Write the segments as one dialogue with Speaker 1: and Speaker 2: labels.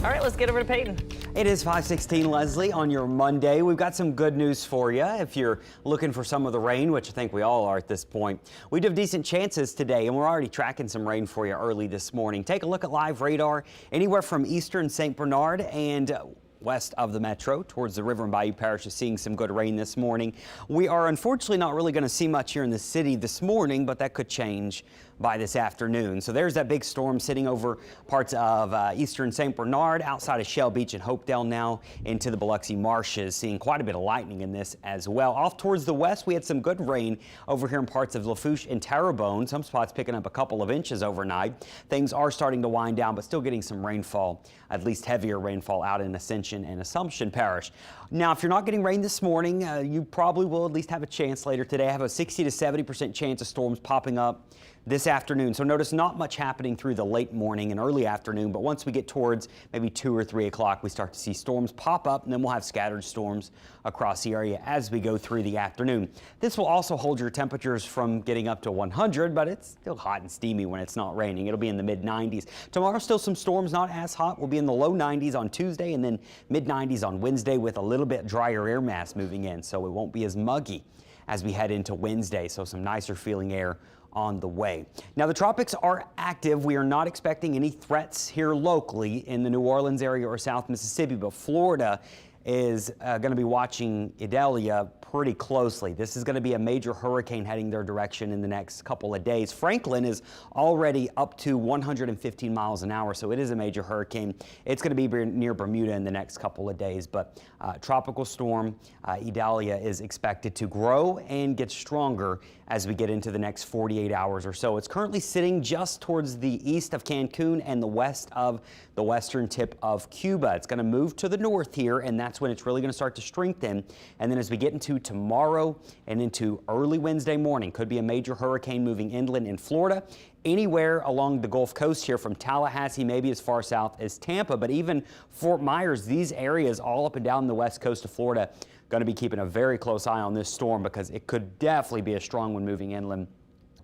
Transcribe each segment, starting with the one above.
Speaker 1: All right, let's get over to Peyton.
Speaker 2: It is 5:16, Leslie, on your Monday. We've got some good news for you if you're looking for some of the rain, which I think we all are at this point. We do have decent chances today, and we're already tracking some rain for you early this morning. Take a look at live radar anywhere from eastern St. Bernard and west of the metro towards the River and Bayou Parish is seeing some good rain this morning. We are unfortunately not really going to see much here in the city this morning, but that could change by this afternoon. So there's that big storm sitting over parts of eastern St. Bernard, outside of Shell Beach and Hopedale, now into the Biloxi marshes, seeing quite a bit of lightning in this as well. Off towards the west, we had some good rain over here in parts of Lafourche and Terrebonne. Some spots picking up a couple of inches overnight. Things are starting to wind down, but still getting some rainfall, at least heavier rainfall out in Ascension and Assumption Parish. Now, if you're not getting rain this morning, you probably will at least have a chance later today. I have a 60 to 70% chance of storms popping up this afternoon. So notice not much happening through the late morning and early afternoon, but once we get towards maybe 2 or 3 o'clock, we start to see storms pop up, and then we'll have scattered storms across the area as we go through the afternoon. This will also hold your temperatures from getting up to 100, but it's still hot and steamy when it's not raining. It'll be in the mid 90s. Tomorrow, still some storms, not as hot. We'll be in the low 90s on Tuesday and then mid 90s on Wednesday with a little bit drier air mass moving in, so it won't be as muggy as we head into Wednesday. So some nicer feeling air on the way. Now, the tropics are active. We are not expecting any threats here locally in the New Orleans area or South Mississippi, but Florida is going to be watching Idalia pretty closely. This is going to be a major hurricane heading their direction in the next couple of days. Franklin is already up to 115 miles an hour, so it is a major hurricane. It's going to be near Bermuda in the next couple of days, but tropical storm Idalia is expected to grow and get stronger as we get into the next 48 hours or so. It's currently sitting just towards the east of Cancun and the west of the western tip of Cuba. It's going to move to the north here, and that's when it's really going to start to strengthen. And then as we get into tomorrow and into early Wednesday morning, could be a major hurricane moving inland in Florida, anywhere along the Gulf Coast here from Tallahassee, maybe as far south as Tampa, but even Fort Myers, these areas all up and down the west coast of Florida, going to be keeping a very close eye on this storm because it could definitely be a strong one moving inland,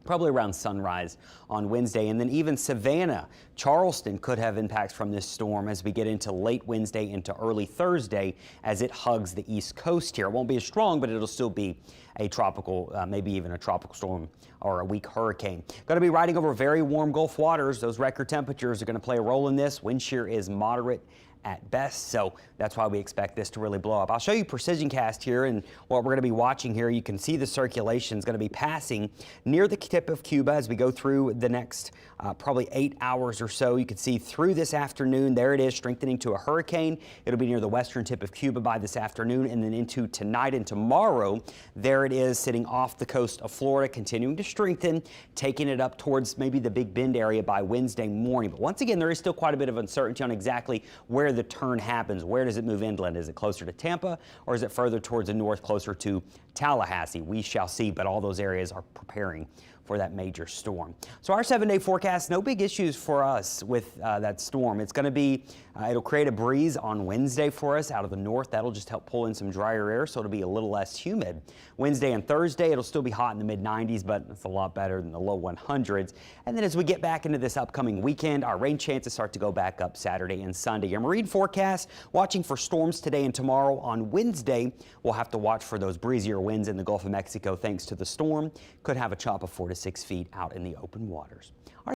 Speaker 2: probably around sunrise on Wednesday. And then even Savannah, Charleston could have impacts from this storm as we get into late Wednesday into early Thursday as it hugs the east coast here. It won't be as strong, but it'll still be a tropical, maybe even a tropical storm or a weak hurricane. Going to be riding over very warm Gulf waters. Those record temperatures are going to play a role in this. Wind shear is moderate at best, so that's why we expect this to really blow up. I'll show you precision cast here and what we're going to be watching here. You can see the circulation is going to be passing near the tip of Cuba as we go through the next probably 8 hours or so. You can see through this afternoon, there it is, strengthening to a hurricane. It'll be near the western tip of Cuba by this afternoon, and then into tonight and tomorrow, there it is sitting off the coast of Florida, continuing to strengthen, taking it up towards maybe the Big Bend area by Wednesday morning. But once again, there is still quite a bit of uncertainty on exactly where the turn happens. Where does it move inland? Is it closer to Tampa, or is it further towards the north, closer to Tallahassee? We shall see, but all those areas are preparing for that major storm. So our 7-day forecast, no big issues for us with that storm. It's going to be, it'll create a breeze on Wednesday for us out of the north. That'll just help pull in some drier air, so it'll be a little less humid. Wednesday and Thursday, it'll still be hot in the mid 90s, but it's a lot better than the low 100s. And then as we get back into this upcoming weekend, our rain chances start to go back up Saturday and Sunday. Your marine forecast, watching for storms today and tomorrow. On Wednesday, we'll have to watch for those breezier winds in the Gulf of Mexico thanks to the storm. Could have a chop of 4 to 6 feet out in the open waters.